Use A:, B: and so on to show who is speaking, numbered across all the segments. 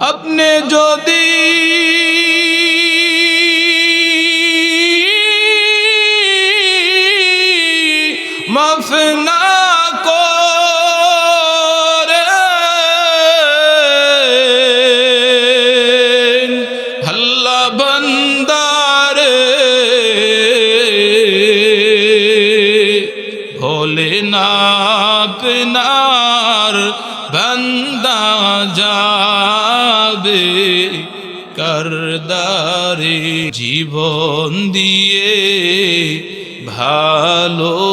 A: আপনি যদি মাফ না করেন আল্লাহ বান্দারে ভোলেন আপনার বান্দা যাবে কারদারে। জীবন দিয়ে ভালোবাসি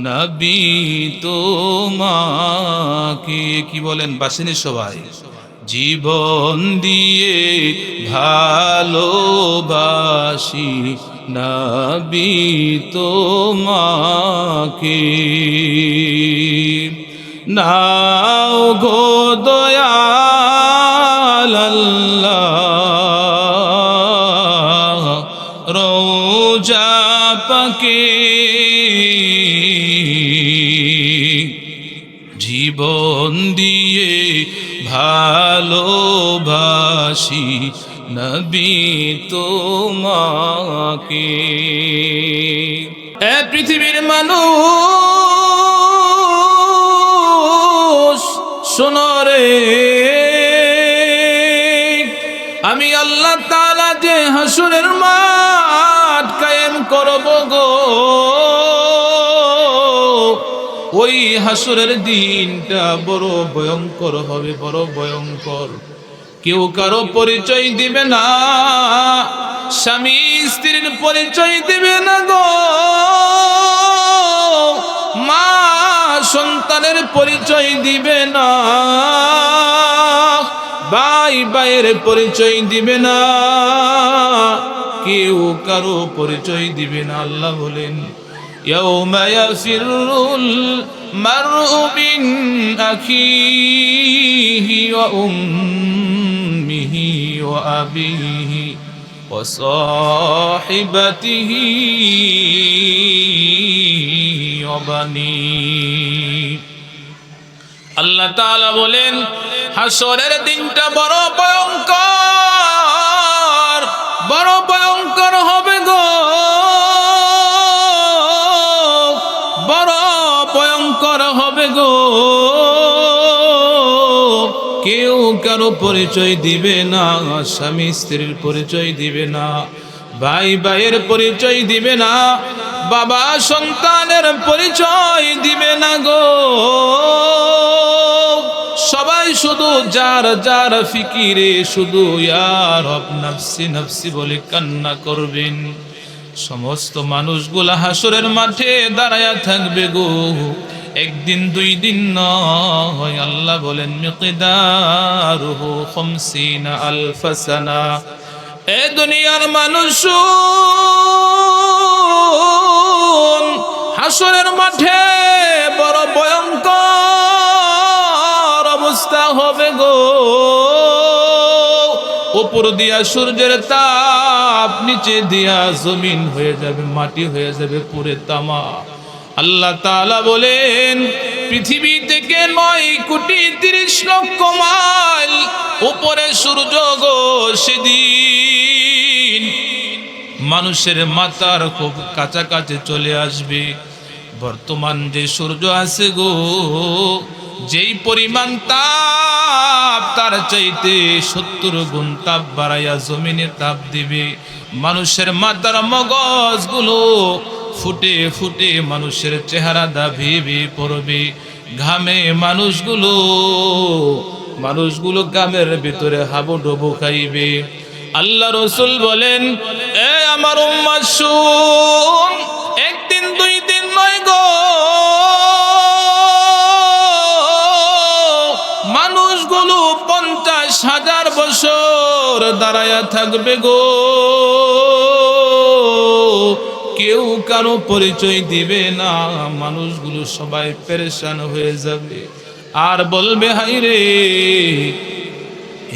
A: নবী তোমাকে। কি বলেন বাসিনী সবাই? জীবন দিয়ে ভালোবাসি নবী তোমাকে। নাও গো দয়াল আল্লাহ রওজা পাকে জীবন দিয়ে ভালোবাসি নবী তোমাকে। এ পৃথিবীর মানুষ শোনো রে, আমি আল্লাহ তাআলা যে হাসরের মাঠ কায়েম করব গো, ওই হাসরের দিনটা বড় ভয়ঙ্কর হবে, বড় ভয়ঙ্কর। কেউ কারো পরিচয় দিবে না, স্বামী স্ত্রীর পরিচয় দিবে না গো, মা সন্তানের পরিচয় দিবে না, ভাই ভাইয়ের পরিচয় দিবে না, কেউ কারো পরিচয় দিবে না। আল্লাহ বলেন ইয়াউমা ইয়াফিরুল মারউ মিন আখিহি ওয়া উম্মিহি ওয়া আবিহি ওয়া সাহিবাতিহি ওয়া বানিহি। আল্লাহ তাআলা বলেন হাসরের দিনটা বড় ভয়ঙ্কর, বড় ভয়ঙ্কর হবে গো, বড় ভয়ঙ্কর হবে গো। কেউ কারো পরিচয় দিবে না, স্বামী স্ত্রীর পরিচয় দিবে না, ভাই ভাইয়ের পরিচয় দিবে না, বাবা সন্তানের পরিচয় দিবে না গো। সবাই শুধু যার যার ফিকিরে শুধু ইয়া রব নফসি নফসি বলে কান্না করবেন। সমস্ত মানুষগুলা হাসরের মাঠে দাঁড়ায়া থাকবে গো, একদিন দুই দিন নয়। আল্লাহ বলেন মিকদারুহু 50 আলফ সানা। এ দুনিয়ার মানুষ হাসরের মাঠে বড় ভয়ঙ্কর অবস্থা হবে গো। উপর দিয়া সূর্যের তাপ, নিচে দিয়া জমিন হয়ে যাবে, মাটি হয়ে যাবে পুরে তামা। আল্লাহ তাআলা বলেন পৃথিবী থেকে 9,30,00,000 মাইল উপরে সূর্য গো। সেদিন মানুষের মাথার খুব কাছাকাছি চলে আসবে। বর্তমান যে সূর্য আছে গো, যেই পরিমাণ তাপ তার চাইতে 70 গুণ তাপ বাড়াইয়া জমিনে তাপ দিবে। মানুষের মাথার মগজগুলো ফুটে ফুটে মানুষের চেহারা দাভিয়ে পড়বে। ঘামে মানুষগুলো ঘামের ভিতরে হাবুডুবু খাইবে। আল্লাহ রসুল বলেন এ আমার উম্মত শুন, একদিন দুই দিন নয় গো, মানুষগুলো 50,000 বছর দাঁড়ায়া থাকবে গো। কেউ কারো পরিচয় দিবে না, মানুষগুলো সবাই পেরেশান হয়ে যাবে আর বলবে হায় রে,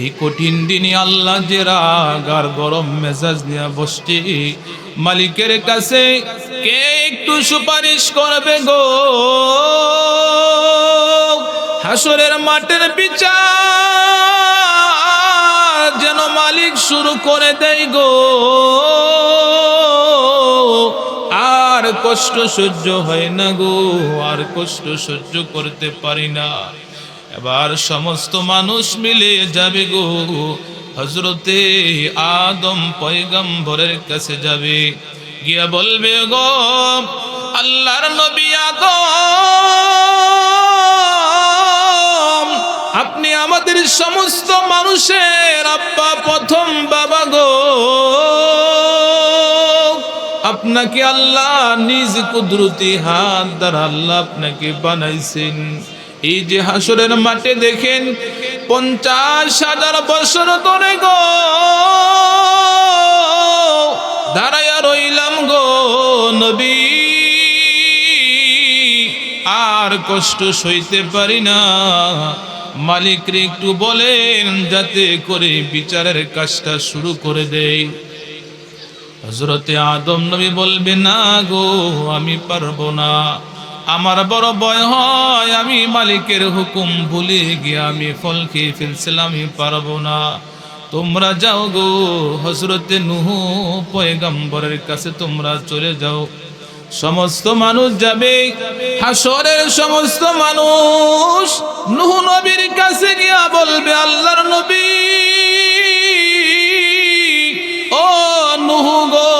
A: এই কঠিন দিনে আল্লাহ যে রাগ আর গরম মেজাজ নিয়ে বসছে, মালিকের কাছে কে একটু সুপারিশ করবে গো। হাসরের মাঠের বিচার যেন মালিক শুরু করে দেয় গো, আর কষ্ট সহ্য হয় না গো, আর কষ্ট সহ্য করতে পারি না। এবার সমস্ত মানুষ মিলে যাবে গো হযরতে আদম পয়গম্বরের কাছে যাবে, গিয়া বলবে গো আল্লাহর নবী আদম, আপনি আমাদের সমস্ত মানুষের আব্বা, প্রথম বাবা গো, আপনাকে আল্লাহ নিজ কুদরতি হাত দ্বারা আল্লাহ আপনাকে বানাইছেন। এই যে হাসরের মাঠে দেখেন 50,000 বছর ধরে গো দাঁড়ায়া রইলাম গো নবী, আর কষ্ট সইতে পারি না, মালিকরে একটু বলেন যাতে করে বিচারের কাজটা শুরু করে দেয়। হযরতে আদম নবী বলবে না গো আমি পারবো না, আমার বড় ভয় হয়, আমি মালিকের হুকুম ভুলে গিয়ে আমি ফল খেয়ে ফেলছিলাম, আমি পারবো না। তোমরা যাও গো হযরতে নূহ পয়গম্বরের কাছে তোমরা চলে যাও। সমস্ত মানুষ যাবে, হাসরের সমস্ত মানুষ নূহ নবীর কাছে গিয়া বলবে আল্লাহর নবী, ও নূহ গো,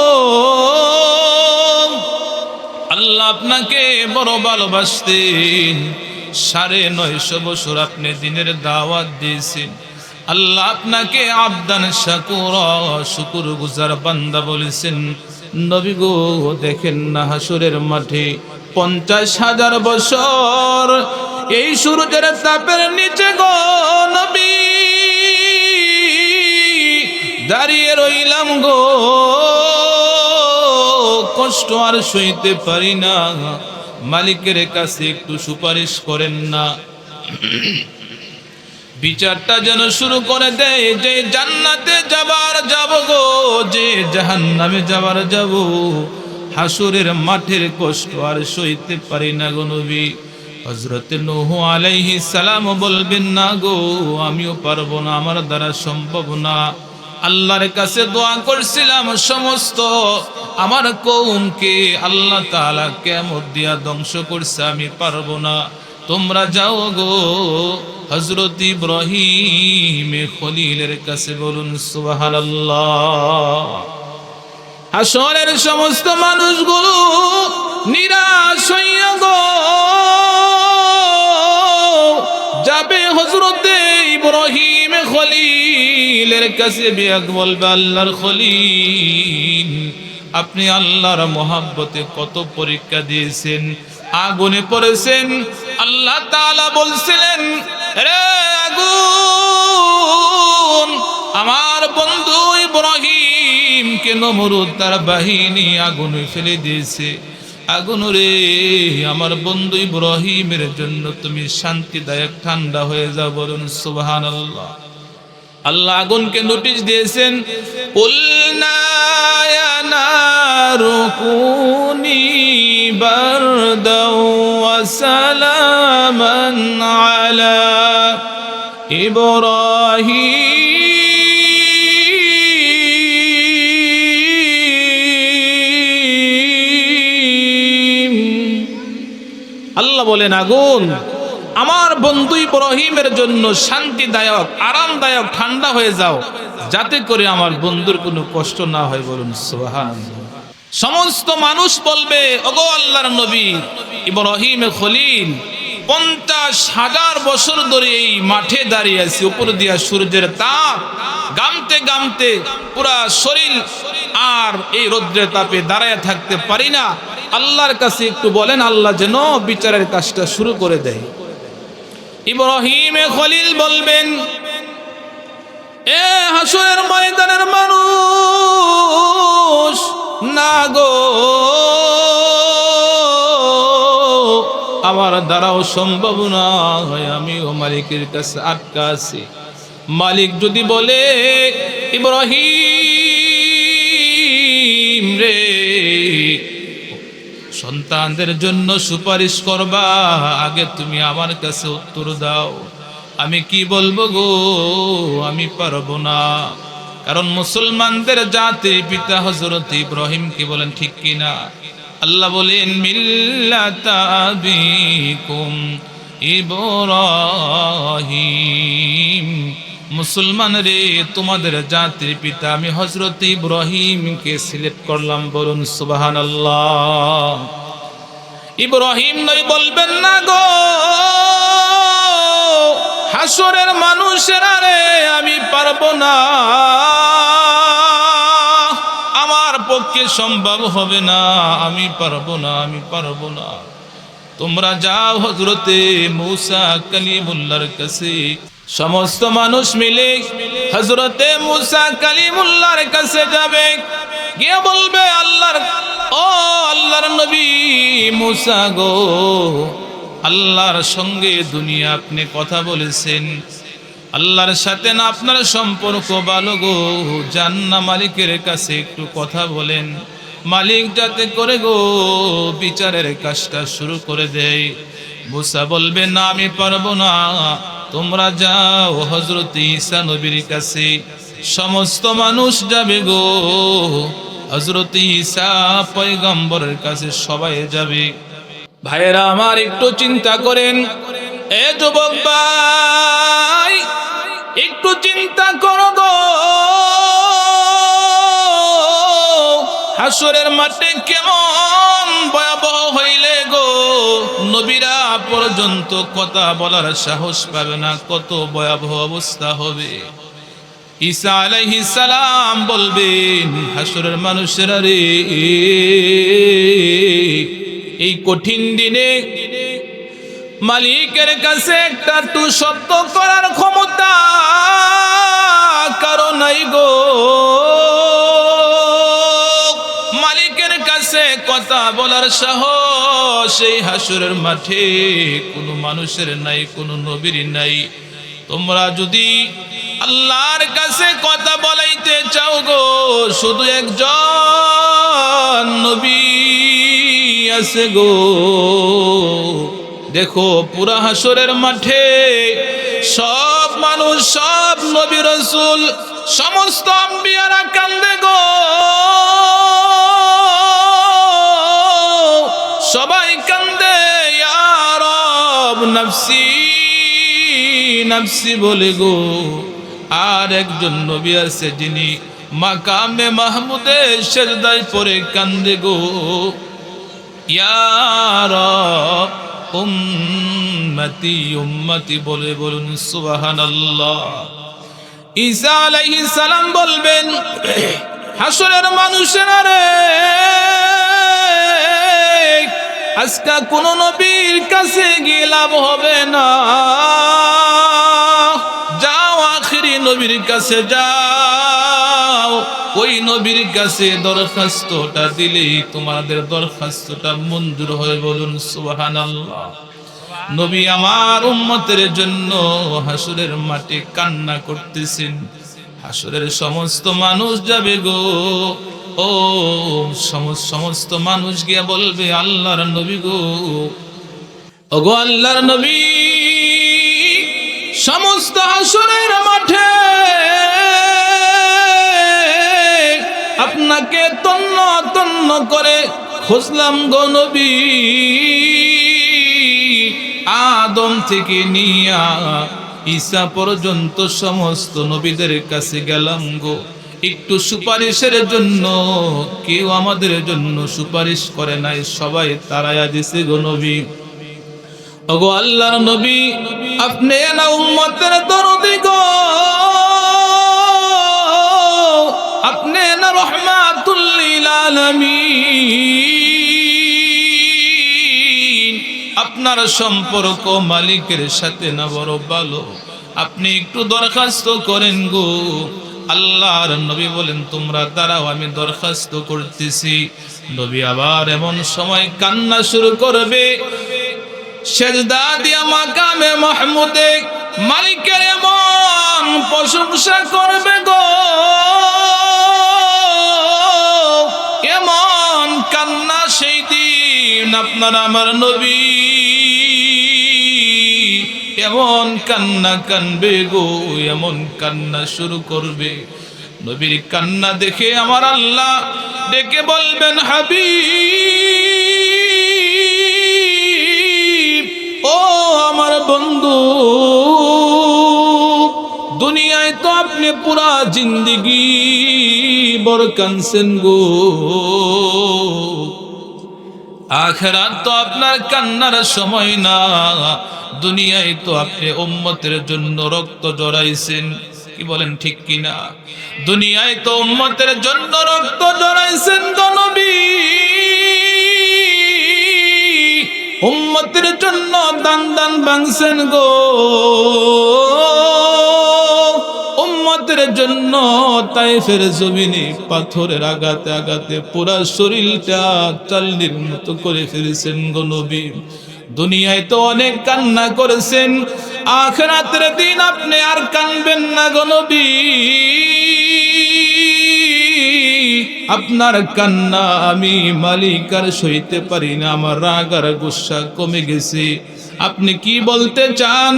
A: আল্লাহ আপনাকে বড় ভালোবাসতেন, 950 বছর আপনি দিনের দাওয়াত দিয়েছেন, আল্লাহ আপনাকে আবদান শাকুরা, শুকর গুজার বান্দা বলেছেন। নবী গো দেখেন না হাসরের মাঠে 50,000 বছর এই সূর্যের তাপের নিচে গো নবী দাঁড়িয়ে রইলাম গো, কষ্ট আর সইতে পারি না, মালিকের কাছে একটু সুপারিশ করেন না, বিচারটা যেন শুরু করে দেয়, যে জান্নাতে যাবার যাব গো, যে জাহান্নামে যাবার যাব, হাসরের মাঠের কষ্ট আর সইতে পারি না গো নবী। হযরতে নূহ আলাইহিস সালাম বলবেন না গো আমিও পারবো না, আমার দ্বারা সম্ভব না, আল্লাহর কাছে দোয়া করছিলাম সমস্ত আমার কওমকে আল্লাহ তাআলা কিয়ামত দিয়া ধ্বংস করছে, আমি পারবো না, তোমরা যাও গো হযরত ইব্রাহিম খলিলের কাছে বলুন সুবহানাল্লাহ। হাসরের সমস্ত মানুষগুলো নিরাশ হইয়া গো যাবে হযরত ইব্রাহিম খলিলের কাছে, বিয়াক বলবে আল্লাহর খলিল, আপনি আল্লাহর মহব্বতে কত পরীক্ষা দিয়েছেন, আগুনে পড়েছেন, আল্লাহ তাআলা বলছিলেন রে আগুন, আমার বন্ধু ইব্রাহিমকে নমরুদ তার বাহিনী আগুনে ফেলে দিয়েছে, আগুন রে আমার বন্ধু ইব্রাহিমের জন্য তুমি শান্তিদায়ক ঠান্ডা হয়ে যাও, বলুন সুবহানাল্লাহ। আল্লাহ আগুনকে নোটিশ দিয়েছেন, কুলনা ইয়া নারু কুনি বারদাও ওয়া সালামান আলা ইব্রাহিম। আল্লাহ বলেন আগুন আমার বন্ধু ইব্রাহিমের জন্য শান্তিদায়ক আরামদায়ক ঠান্ডা হয়ে যাও, যাতে করে আমার বন্ধুর কোনো কষ্ট না হয়, বলুন সুবহানাল্লাহ। সমস্ত মানুষ বলবে ওগো আল্লাহর নবী ইব্রাহিম খলিল 50,000 বছর ধরে এই মাঠে দাঁড়িয়ে আছি, উপর দিয়া সূর্যের তাপ গামতে গামতে পুরা শরীর, আর এই রৌদ্রের তাপে দাঁড়ায় থাকতে পারি না, আল্লাহর কাছে একটু বলেন আল্লাহ যেন বিচারের কাজটা শুরু করে দেয়। ইব্রাহিম খলিল বলবেন এ হাসরের ময়দানের মানুষ, না গো আমার দ্বারাও সম্ভব না, আমিও মালিকের কাছে আটকা আছি, মালিক যদি বলে ইব্রাহিম রে সন্তানদের জন্য সুপারিশ করবা, আগে তুমি আমার কাছে উত্তর দাও। আমি কি বলবো গো, আমি পারবো না। কারণ মুসলমানদের জাতির পিতা হযরত ইব্রাহিম কি বলেন, ঠিক কিনা? আল্লাহ বলেন মিল্লাতা আবিকুম ইব্রাহিম, মুসলমান রে, তোমাদের জাতির পিতা আমি হযরত ইব্রাহিমকে সিলেক্ট করলাম। বলুন সুবহানাল্লাহ। ইব্রাহিম নয় বলবেন না গো, হাসরের মানুষেরা রে, আমি পারবো না, আমার পক্ষে সম্ভব হবে না, আমি পারবো না, আমি পারবো না। তোমরা যাও হযরতে মূসা কালিমুল্লাহর কাছে। সমস্ত মানুষ মিলে হযরতে মূসা কালিমুল্লাহর কাছে যাবে, গিয়ে বলবে আল্লাহর, ও আল্লাহর নবী মূসা গো, আল্লাহর সঙ্গে দুনিয়া আপনি কথা বলেছেন, আল্লাহর সাথে না আপনার সম্পর্ক ভালো গো, যান না মালিকের কাছে একটু কথা বলেন, মালিক যাতে করে গো বিচারের কাজটা শুরু করে দেয়। মূসা বলবে না, আমি পারবো না, তোমরা যাও হযরত ঈসা নবীর কাছে। সমস্ত মানুষ যাবে গো হযরত ঈসা পয়গম্বরের কাছে, সবাই যাবে। ভাইয়েরা আমার, একটু চিন্তা করেন, এ যুবক ভাই একটু চিন্তা করো গো, হাসরের মাঠে কেমন ভয়াবহ হইলে গো নবীরা পর্যন্ত কথা বলার সাহস পাবে না, কত ভয়াবহ অবস্থা হবে। ঈসা আলাইহিস সালাম বলবেন হাসরের মানুষেরা রে, এই কঠিন দিনে মালিকের কাছে একটা টু শব্দ করার ক্ষমতা কারো নাই গো, মালিকের কাছে কথা বলার সাহস এই হাসরের মাঠে কোনো মানুষের নাই, কোনো নবীর নাই। তোমরা যদি আল্লাহর কাছে কথা বলাইতে চাও গো, শুধু একজন নবী আছে গো। দেখো পুরা হাসরের মাঠে সব মানুষ, সব নবী রাসূল, সমস্ত আম্বিয়ারা কান্দে গো, সবাই কান্দে, ইয়া রব নফসি নফসি বলে গো। আর একজন নবী আছে যিনি মাকামে মাহমুদে সেজদায় পড়ে কান্দে গো, ইয়া রব উম্মতি উম্মতি বলে বলুন সুবহানাল্লাহ। ঈসা আলাইহিস সালাম বলবেন হাসরের মানুষেরা রে, আজকে কোন নবীর কাছে গিয়ে লাভ হবে না, যাও আখিরি নবীর কাছে যাও, ওই নবীর কাছে দরখাস্তটা দিলেই তোমাদের দরখাস্তটা মঞ্জুর হয়। বলুন সুবহানাল্লাহ। নবী আমার উম্মতের জন্য হাসরের মাঠে কান্না করতেছেন। হাসরের সমস্ত মানুষ যাবে গো, ও সমস্ত মানুষ গিয়ে বলবে আল্লাহর নবী গো, ওগো আল্লাহর নবী, সমস্ত হাসরের মাঠে আপনাকে তন্ন তন্ন করে খুঁজলাম গো নবী, আদম থেকে নিয়া ঈসা পর্যন্ত সমস্ত নবীদের কাছে গেলাম গো, একটু সুপারিশের জন্য কেউ আমাদের জন্য সুপারিশ করে নাই, সবাই তারায়া দিছে গো নবী। ওগো আল্লাহর নবী, আপনি না উম্মতের দরদি গো, আপনি না রহমাতুল লিল আলামিন, আপনার সম্পর্ক মালিকের সাথে না বড় ভালো, আপনি একটু দরখাস্ত করেন গো। আল্লাহর নবী বলেন তোমরা দাঁড়াও, আমি দরখাস্ত করতেছি। নবী আবার এমন সময় কান্না শুরু করবে, সেজদা দিয়া মাকামে মাহমুদে মালিকের এমন প্রশংসা করবে গো, এমন কান্না সেই দিন আপনার আমার নবী এমন কান্না কানবে গো, এমন কান্না শুরু করবে, নবীর কান্না দেখে আমার আল্লাহ ডেকে বলবেন, হাবিব ও আমার বন্ধু, দুনিয়ায় তো আপনি পুরা জিন্দেগি বড় কানছেন গো, আখিরাত তো আপনার কান্নার সময় না, দুনিয়ায় তো আপনি উম্মতের জন্য রক্ত জড়াইছেন, কি বলেন ঠিক কিনা? দুনিয়ায় তো উম্মতের জন্য রক্ত জড়াইছেন গো নবী, উম্মতের জন্য দান দান ভাঙছেন গো, উম্মতের জন্য তায়েফের জমিনে পাথরের আঘাতে আঘাতে পুরা শরীরটা চাল্লির মতো করে ফেলেছেন গো নবী। দুনিয়ায় তো অনেক কান্না করেছেন, আখিরাতের দিন আপনি আর কানবেন না গো নবী। আপনার কান্না আমি মালিক আর সইতে পারি না, আমার রাগ আর গুসা কমে গেছে। আপনি কি বলতে চান?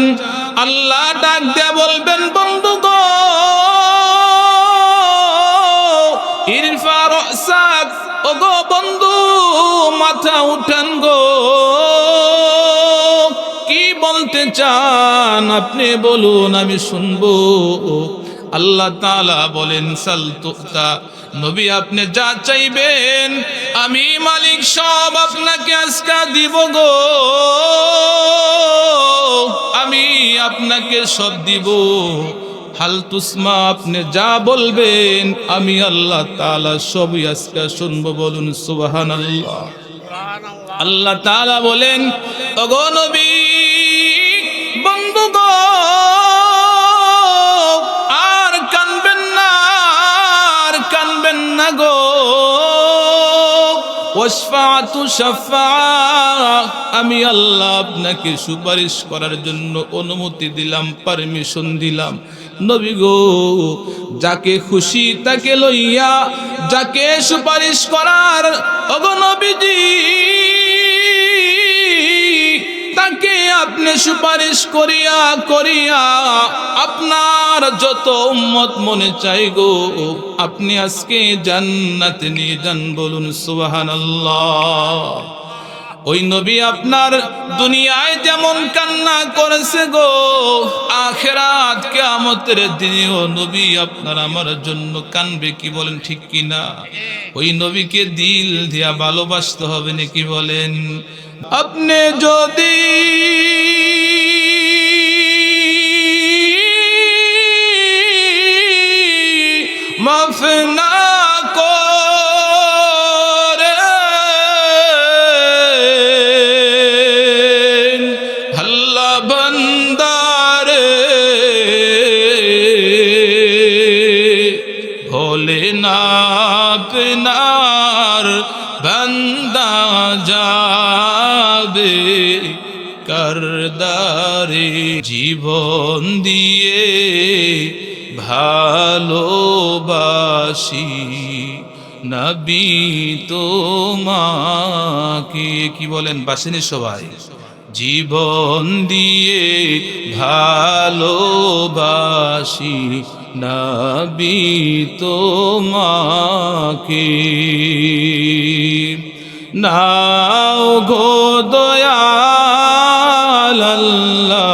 A: আল্লাহ ডাক দিয়ে বলবেন, বন্ধু গো ইরফা রাসাক, ও গো বন্ধু মাথা উঠান গো, কি বলতে চান আপনি বলুন, আমি শুনবো। আল্লাহ তাআলা বলেন, সাল তুতা, নবী আপনি যা চাইবেন আমি মালিক সব আপনাকে আজকে দিব গো, আমি আপনাকে সব দিব। হাল তুসমা, আপনি যা বলবেন আমি আল্লাহ তাআলা সবই আজকে শুনবো, বলুন সুবহানাল্লাহ। আল্লাহ তাআলা বলেন, ওগো নবী বন্ধু গো আর কানবেন না, আর কানবেন না গো, ওয়াশফাআতু শাফাআ, আমি আল্লাহ আপনাকে সুপারিশ করার জন্য অনুমতি দিলাম, পারমিশন দিলাম। নবী গো যাকে খুশি তাকে লইয়া যাকে সুপারিশ করার, ওগো নবীজি তাকে আপনি সুপারিশ করিয়া করিয়া আপনার যত উম্মত মনে চাই গো আপনি আজকে জান্নাতে নিয়ে যান, বলুন সুবহানাল্লাহ। ওই নবী আপনার দুনিয়ায় যেমন কান্না করেছে গো, আখিরাত কিয়ামতের দিনেও নবী আপনার আমার জন্য কানবে, কি বলেন ঠিক কিনা? ওই নবীকে দিল দিয়া ভালোবাসতে হবে নাকি বলেন? আপনি যদি মাফ না করেন আল্লাহ বান্দারে, ভোলেন আপনার বান্দা যাবে কারদারে, জীবন দিয়ে ভালোবাসি নবী তোমাকে, কি বলেন বাসিনী সবাই? জীবন দিয়ে ভালোবাসি নবী তোমাকে, নাও গো দয়াল আল্লাহ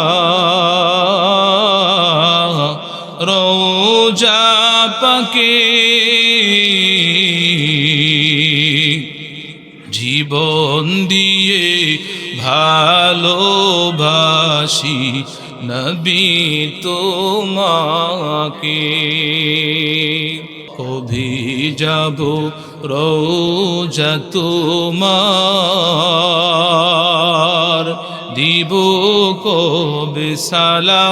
A: রওজা পাকে, জীবন দিয়ে ভালোবাসি নবী তোমাকে, কবি যাব রওজা তোমার, দিব কবে সালাম,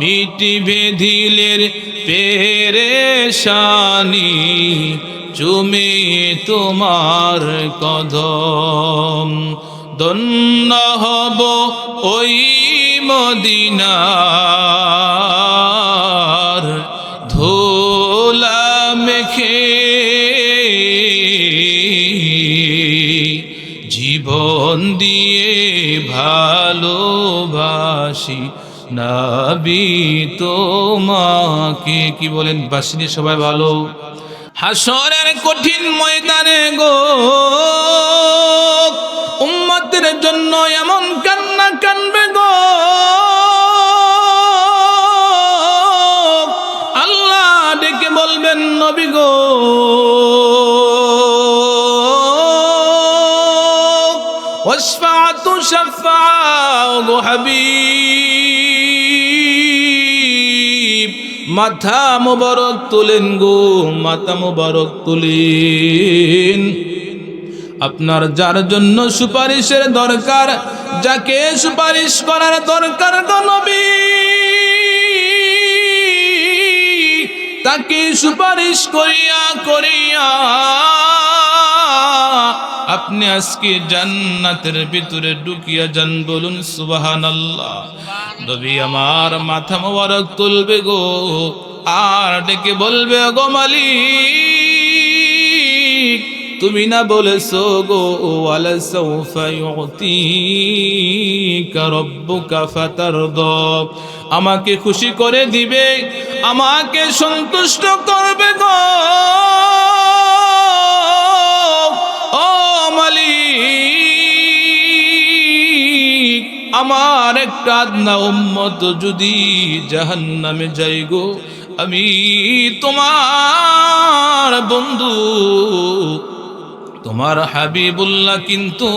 A: মিটিবে দিলের পেরেশানি, চুমে তোমার কদম, ধন্য হব ওই মদিনার ধুলা মেখে, নবী তোমাকে। কি বলেন বাসিনী সবাই ভালো। হাসরের কঠিন ময়দানে গো উম্মতের জন্য এমন কান্না কানবে গো, আল্লাহ ডেকে বলবেন নবী গো ওয়াশফাআতু শাফাআ গো হাবিব, মাথা মুবারক তুলেন গো, মাথা মুবারক তুলেন। আপনার যার জন্য সুপারিশের দরকার, যাকে সুপারিশ করার দরকার গো নবী, তাকে সুপারিশ করিয়া করিয়া আপনি আজকে জান্নাতের ভিতরে ঢুকিয়া যান। বলুন সুবহানাল্লাহ। নবী আমার মাথা মোবারক তুলবে গো, আর ডেকে বলবে গো মালিক তুমি না বলেছো গো ওয়ালা সাউফা ইউতিকা রাব্বুকা ফাতারদা, আমাকে খুশি করে দিবে, আমাকে সন্তুষ্ট করবে গো ও মালিক। আমার একটা আদনা উম্মত যদি জাহান্নামে যাই গো, আমি তোমার বন্ধু তোমার হাবিবুল্লাহ কিন্তু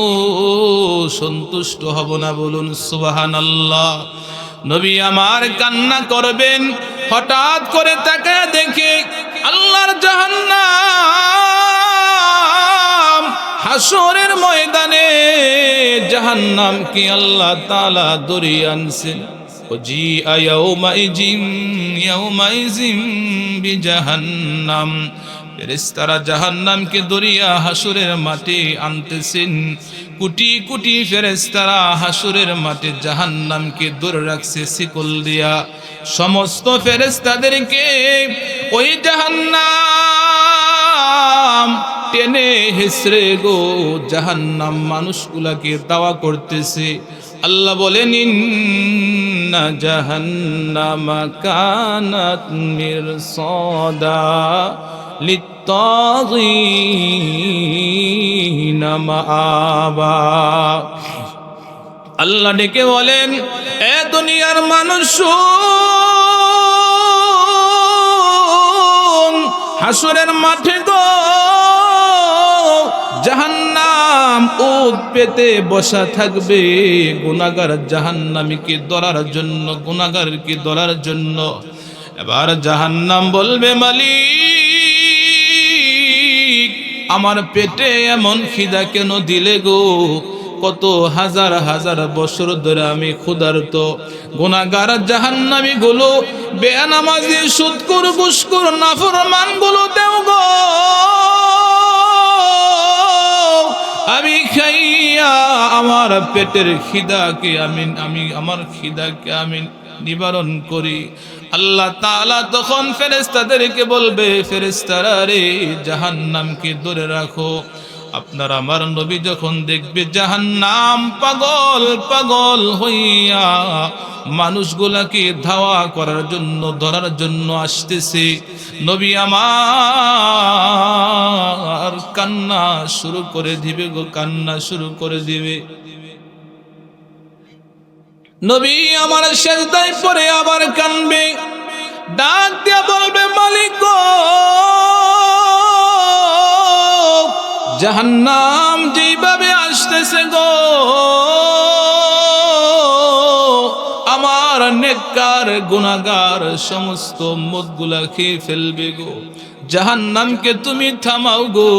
A: সন্তুষ্ট হব না। বলুন সুবহানাল্লাহ। নবী আমার কান্না করবেন, হঠাৎ করে তাকায় দেখে আল্লাহর জাহান্নাম হাসরের ময়দানে জাহান্নাম কি আল্লাহ তাআলা ধরিয়ে আনছেন। ওজি ইয়াউমাইজিম বিজাহান্নাম, ফেরেশতারা জাহান্নামকে ধরিয়া হাসরের মাঠে আনতেছেন। কোটি কোটি ফেরেশতারা হাসরের মাঠে জাহান্নামকে ধরে রাখছে শিকল দিয়া। সমস্ত ফেরেশতাদেরকে ওই জাহান্নাম টেনে হেসরে গো জাহান্নাম মানুষগুলাকে দাওয়া করতেছে। আল্লাহ বলেন ইন্না জাহান্নামা কানাত মিরসাদা লিত্তাগিনা মাআবা। আল্লাহ ডেকে বলেন এ দুনিয়ার মানুষ, হাসরের মাঠে গো জাহান্নাম উট পেতে বসা থাকবে গুনাহগার জাহান্নামীকে ধরার জন্য, গুনাহগারকে ধরার জন্য। এবার জাহান্নাম বলবে মালিক আমার পেটে এমন খিদা কেন দিলে গো, কত হাজার হাজার বছর ধরে আমি ক্ষুধার্ত। গুনাহগার জাহান্নামী গুলো, বেনামাজি সুদখোর ঘুষখোর নাফরমান গুলো দেও গো, আমি খাইয়া আমার পেটের খিদাকে আমি আমার খিদাকে আমি নিবারণ করি। আল্লাহ তাআলা তখন ফেরেশতাদেরকে বলবে ফেরেশতারা রে জাহান্নামকে ধরে রাখো। আপনার আমার নবী যখন দেখবে জাহান্নাম পাগল পাগল হইয়া মানুষগুলাকে ধাওয়া করার জন্য ধরার জন্য আসতেছে, নবী আমার কান্না শুরু করে দিবে গো, কান্না শুরু করে দিবে। নবী আমার সেজদায় পড়ে আবার কানবে, ডাক দিয়া বলবে মালিক গো জাহান্নাম যেভাবে আসতেছে গো আমার নেককার গুনাহগার সমস্ত উম্মতগুলা খেয়ে ফেলবে গো, জাহান্নামকে তুমি থামাও গো,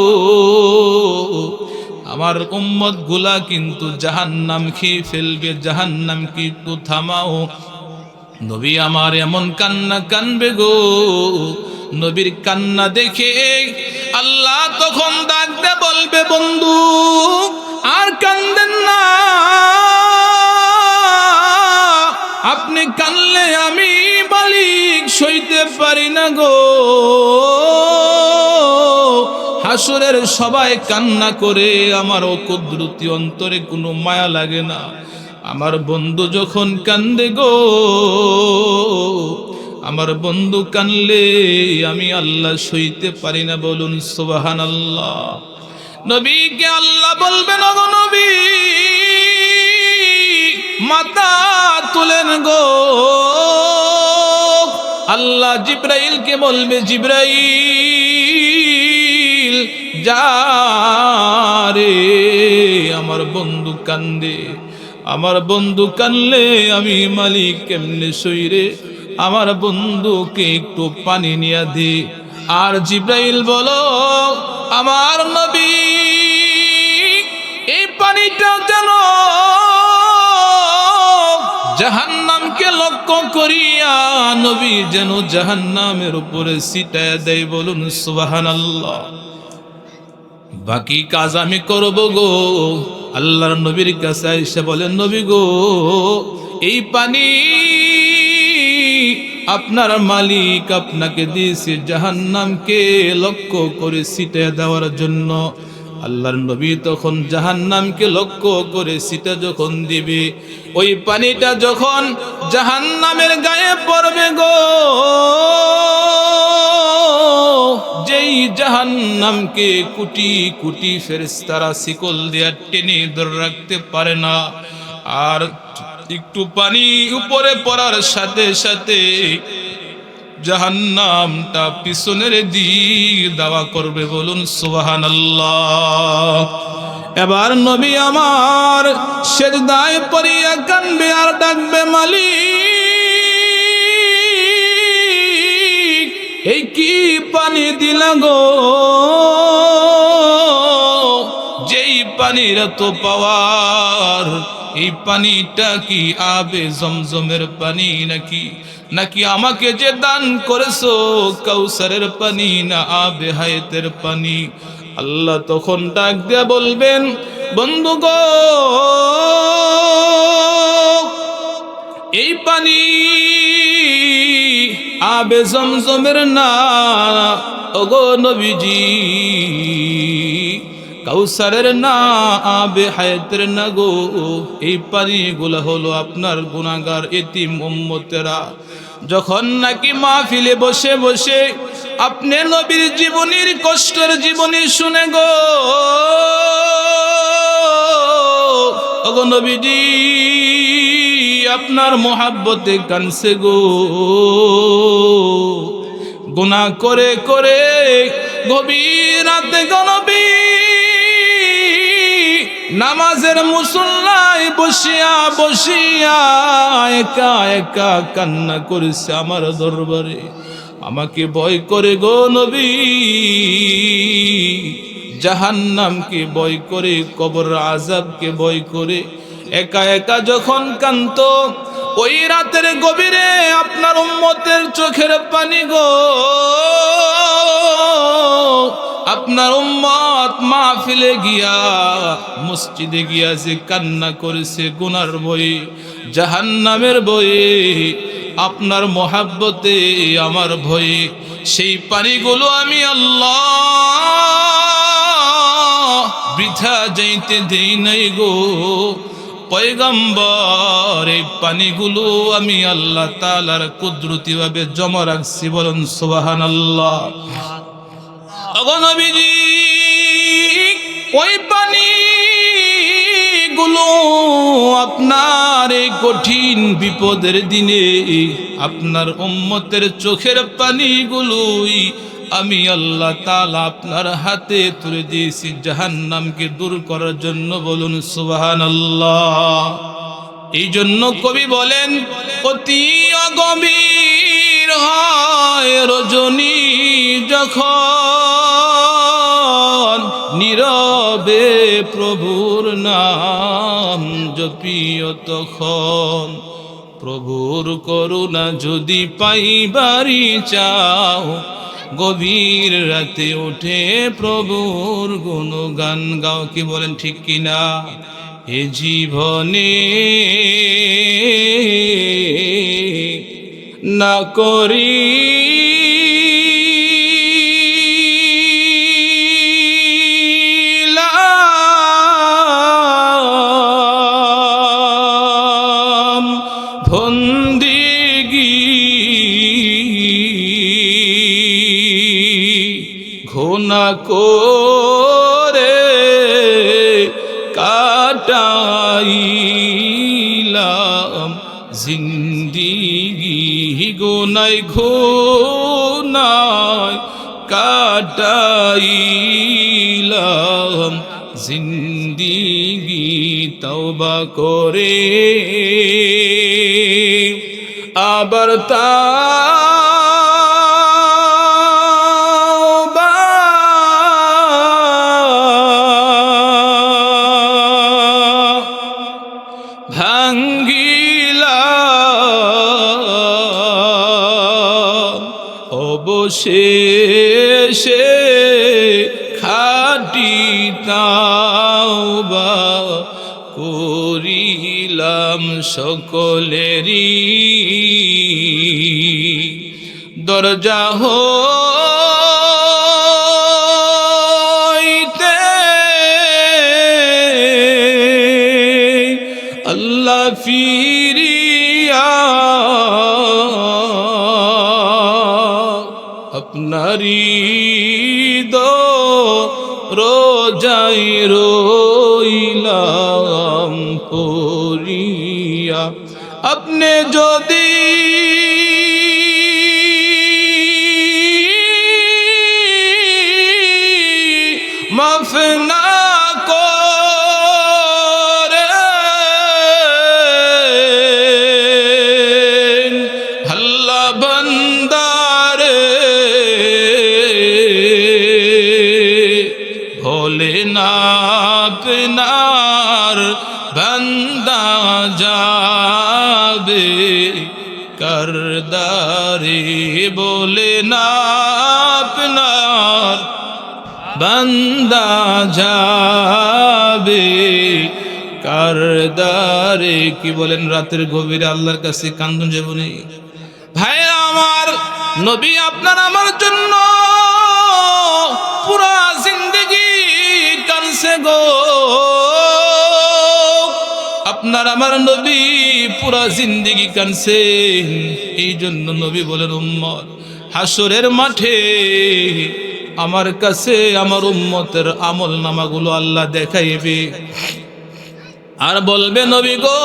A: আমার উম্মতগুলা কিন্তু জাহান্নাম খেয়ে ফেলবে, জাহান্নামকে একটু থামাও। নবী আমার এমন কান্না কানবে গো, নবীর কান্না দেখে আল্লাহ তখন ডাক দে বলবে বন্ধু আর কান্দেন না, আপনি কানলে আমি মালিক সইতে পারি না গো। হাসরের সবাই কান্না করে, আমার কুদরতি অন্তরে কোনো মায়া লাগে না। আমার বন্ধু যখন কান্দে গো, আমার বন্ধু কানলে আমি আল্লাহ সইতে পারি না, বলুন সুবহানাল্লাহ। নবীকে আল্লাহ বলবেন, ওগো নবী মাথা তুলেন গো। আল্লাহ জিব্রাইলকে বলবে, জিব্রাইল যা রে, আমার বন্ধু কান্দে, আমার বন্ধু কানলে আমি মালিক কেমনে সই রে, আমার বন্ধুকে একটু পানি নিয়ে দে। আর জিব্রাইল বলো, আমার নবী এই পানিটা যেন জাহান্নামকে লক্ষ্য করিয়া নবী যেন জাহান্নামের উপরে ছিটায় দেয়, বলুন সুবহানাল্লাহ। বাকি কাজ আমি করব গো। আল্লাহর নবীর কাছে আয়েশা বলেন, নবী গো এই পানি আপনার মালিক আপনাকে দিয়েছে জাহান্নামকে লক্ষ্য করে ছিটায় দেওয়ার জন্য। আল্লাহর নবী তখন জাহান্নামকে লক্ষ্য করে ছিটা যখন দিবে, ওই পানিটা যখন জাহান্নামের গায়ে পড়বে গো, যেই জাহান্নামকে কোটি কোটি ফেরেশতারা শিকল দিয়ে টেনে ধরে রাখতে পারে না, আর একটু পানি উপরে পড়ার সাথে সাথে জাহান্নামটা পিছনের দিক দাওয়া করবে, বলুন সুবহানাল্লাহ। এবার নবী আমার সেজদায় পড়িয়া কানবে আর ডাকবে, মালিক এই কি পানি দিলা গো, যেই পানির এত পাওয়ার, এই পানিটা কি আবে জমজমের পানি নাকি, নাকি আমাকে যে দান করেছো কাউসারের পানি, না আবে হায়াতের পানি? আল্লাহ তখন ডাক দিয়া বলবেন, বন্ধু গো এই পানি আবে জমজমের না, ওগো নবীজি কাউসারের না, আবে হায়াতের না গো, এই পানিগুলো হলো আপনার গুনাহগার এতিম উম্মতেরা যখন নাকি মাহফিলে বসে বসে আপনি নবীর জীবনীর কষ্টের জীবনী শুনে গো, ওগো নবীজি আপনার মোহাব্বতে কানছে গো, গুনাহ করে করে গভীর রাতে গো নবী নামাজের মুসল্লায় বসিয়া বসিয়া একা একা কান্না করেছে আমার দরবারে, আমাকে ভয় করে গো নবী, জাহান্নামকে ভয় করে, কবর আযাবকে ভয় করে একা একা যখন কান্ত, ওই রাতের গভীরে আপনার উম্মতের চোখের পানি গো, আপনার উম্মত মাহফিলে গিয়া মসজিদে গিয়া যে কান্না করেছে গুনার ভয়ে, জাহান্নামের ভয়ে, আপনার মোহাব্বতে আমার ভয়ে, সেই পানিগুলো আমি আল্লাহ বৃথা যাইতে দেই নাই গো পয়গম্বর, এই পানিগুলো আমি আল্লাহ তাআলার কুদরতি ভাবে জমা রাখছি, বলুন সুবহানাল্লাহ। ওগো নবীজি ওই পানিগুলো আপনার এই কঠিন বিপদের দিনে আপনার উম্মতের চোখের পানিগুলোই আমি আল্লাহ তাআলা আপনার হাতে তুলে দিয়েছি জাহান্নামকে দূর করার জন্য, বলুন সুবহানাল্লাহ। এই জন্য কবি বলেন, অতি গভীর হয় রজনী যখন, নীরবে প্রভুর নাম জপিও তখন, প্রভুর করুণা যদি পাইবারি চাও, গভীর রাতে উঠে প্রভুর গুণগান গাও। কি বলেন ঠিক কিনা? এ জীবনে না করি ঘোনা করে কাটাইলাম জিন্দিগি গোনায় ঘোনায় কাটাইলাম জিন্দিগি তওবা করে আবার তাওবা ভাঙ্গিলাম অবশেষে খাটি তাওবা করিলাম সকলেরই দরজা হইতে আল্লাহ ফিরিয়া আপনারি রোজাই রইলাম পড়িয়া আপনি যদি মাফ না করেন আল্লাহ বান্দারে ভোলেন আপনার বান্দা যাবে করদারে বলেন আপনার বান্দা যাবে কারদারে। কি বলেন, রাতের গভীরে আল্লাহর কাছে কান্দন যাবনি ভাই আমার। নবী আপনার আমার জন্য পুরা জিন্দেগি কানছে গো। আপনার আমার নবী পুরা জিন্দেগি কানছেন। এই জন্য নবী বলেন, উম্মত হাসরের মাঠে আমার কাছে আমার উম্মতের আমল নামাগুলো আল্লাহ দেখাইবে আর বলবে, নবী গো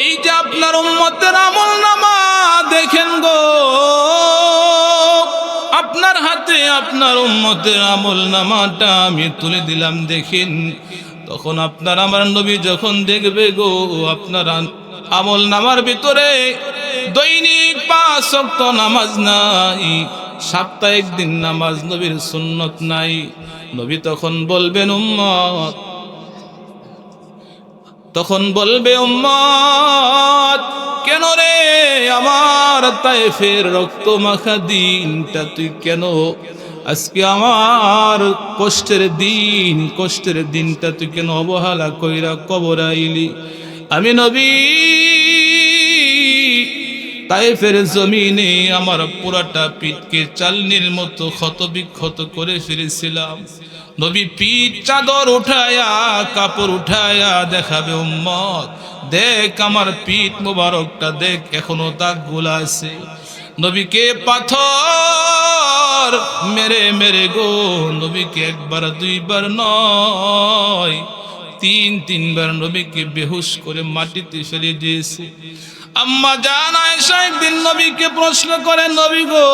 A: এই যে আপনার উম্মতের আমল নামা দেখেন গো, আপনার হাতে আপনার উম্মতের আমল নামাটা আমি তুলে দিলাম দেখেন। তখন আপনার আমার নবী যখন দেখবে গো আপনার আমল নামার ভিতরে দৈনিক 5 ওয়াক্ত নামাজ নাই, সপ্তাহে একদিন নামাজ নবীর সুন্নত নাই, নবী তখন বলবেন উম্মত, তখন বলবে উম্মত কেন রে আমার তায়েফের রক্ত মাখা দিনটা তুই কেন আজকে আমার কষ্টের দিনটা তুই কেন অবহেলা কইরা কবর আইলি? আমি নবী তায়েফের জমিনে আমার পুরাটা পিঠকে চালনির মতো ক্ষত বিক্ষত করে ফিরেছিলাম। নবী পিঠ চাদর উঠায়া কাপড় উঠায়া দেখাবে, উম্মত দেখ আমার পিঠ মোবারকটা দেখ, এখনো দাগগুলা আছে। নবীকে পাথর মেরে মেরে গো নবীকে একবার দুইবার নয় 3-3বার নবীকে বেহুশ করে মাটিতে ফেলে দিয়েছে। আম্মা জান আয়েশা একদিন নবীকে প্রশ্ন করে, নবী গো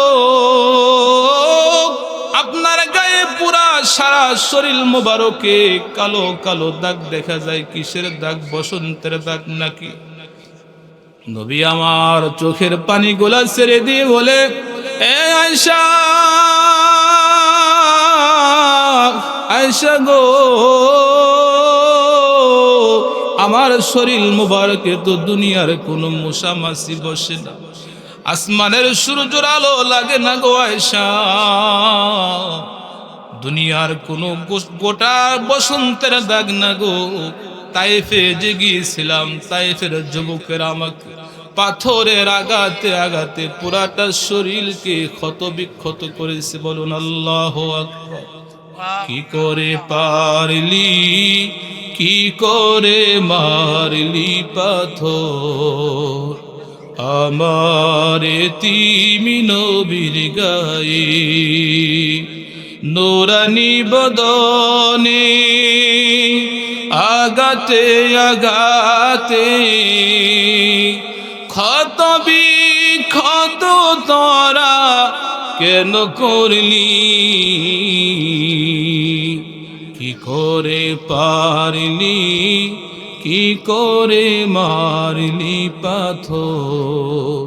A: আপনার গায়ে পুরা সারা শরীর মোবারকে কালো কালো দাগ দেখা যায়, কিসের দাগ? বসন্তের দাগ নাকি? নবী আমার চোখের পানি গোলা ছেড়ে দিয়ে বলে, এ আয়েশা আয়েশা গো আমার শরীর মোবারকে তো দুনিয়ার কোনো মশা মাছি বসে না, আসমানের সূর্যের আলো লাগে না গো আয়েশা, দুনিয়ার কোনো গোটা বসন্তের দাগ না গো। তায়েফে যে গিয়েছিলাম তায়েফের যুবকেরা আমাকে পাথরের আঘাতে আঘাতে পুরাটা শরীরকে ক্ষত বিক্ষত করেছে। বলুন আল্লাহু আকবার। কি করে পারলি, কি করে মারলি পাথর, আমার এতিমি নবীর গায়ে নুরানি বদনে আগাতে আগাতে ক্ষত বিক্ষত তোরা কেন করলি, কি করে পারলি, কি করে মারলি পাথর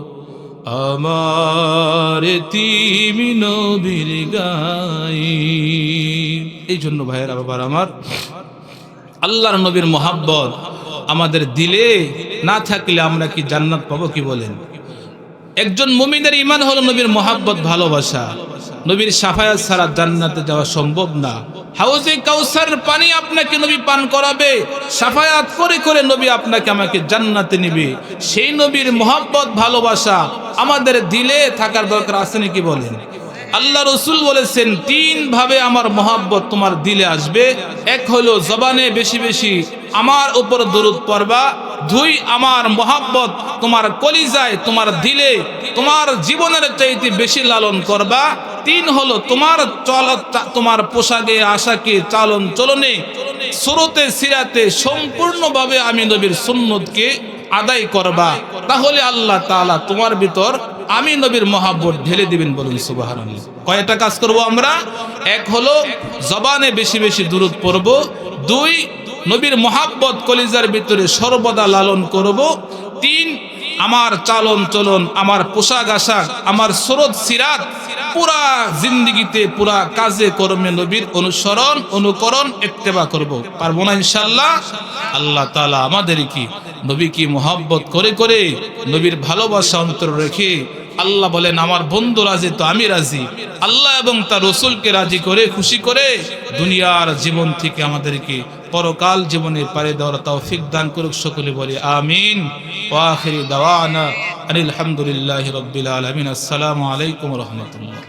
A: আমার এতিমি নবীর গায়ে। এই জন্য ভাইয়েরা বাবার আমার, আল্লাহর নবীর মোহাব্বত আমাদের দিলে না থাকলে আমরা কি জান্নাত পাবো? কি বলেন? একজন মুমিনের ঈমান হলো নবীর মোহাব্বত, ভালোবাসা। নবীর শাফায়াত ছাড়া জান্নাতে যাওয়া সম্ভব না। হাউজে কাউসারের পানি আপনাকে নবী পান করাবে, শাফায়াত করে করে নবী আপনাকে আমাকে জান্নাতে নিবে। সেই নবীর মোহাব্বত ভালোবাসা আমাদের দিলে থাকার দরকার আছে নাকি বলেন? আল্লাহ রসুল বলেছেন তিন ভাবে আমার মোহাব্বত তোমার দিলে আসবে। এক হলো জবানে বেশি বেশি আমার উপর দরুদ পড়বা, দুই আমার মোহাব্বত তোমার কলিজায় তোমার দিলে তোমার জীবনের চাইতে বেশি লালন করবা, তিন হলো তোমার তোমার পোশাকে আশাকে চালন চলনে সুরতে সিরাতে সম্পূর্ণভাবে আমি নবীর সুন্নতকে আদায় করবা। তাহলে আল্লাহ তাআলা তোমার ভিতর আমি নবীর মহাব্বত ঢেলে দিবেন। বলুন সুবহানাল্লাহ। কয়টা কাজ করব আমরা? এক হলো জবানে বেশি বেশি দুরূদ পড়ব, দুই নবীর মহাব্বত কলিজার ভিতরে সর্বদা লালন করব, তিন আমার চালন চলন আমার পোশাক আশাক আমার সুরত সিরাত পুরা জিন্দেগিতে পুরা কাজে কর্মে নবীর অনুসরণ অনুকরণ ইত্তেবা করব। পারবো না ইনশাআল্লাহ? আল্লাহ তাআলা আমাদের কি নবী কি মোহাব্বত করে করে নবীর ভালোবাসা অন্তর রেখে, আল্লাহ বলেন আমার বন্ধু রাজি তো আমি রাজি, আল্লাহ এবং তার রসুলকে রাজি করে খুশি করে দুনিয়ার জীবন থেকে আমাদেরকে পরকাল জীবনে পারে দেওয়ার তৌফিক দান করুক। সকলে বলি আমিন। ওয়া আখিরি দাওয়ানা আলহামদুলিল্লাহি রাব্বিল আলামিন। আসসালামু আলাইকুম ওয়া রাহমাতুল্লাহ।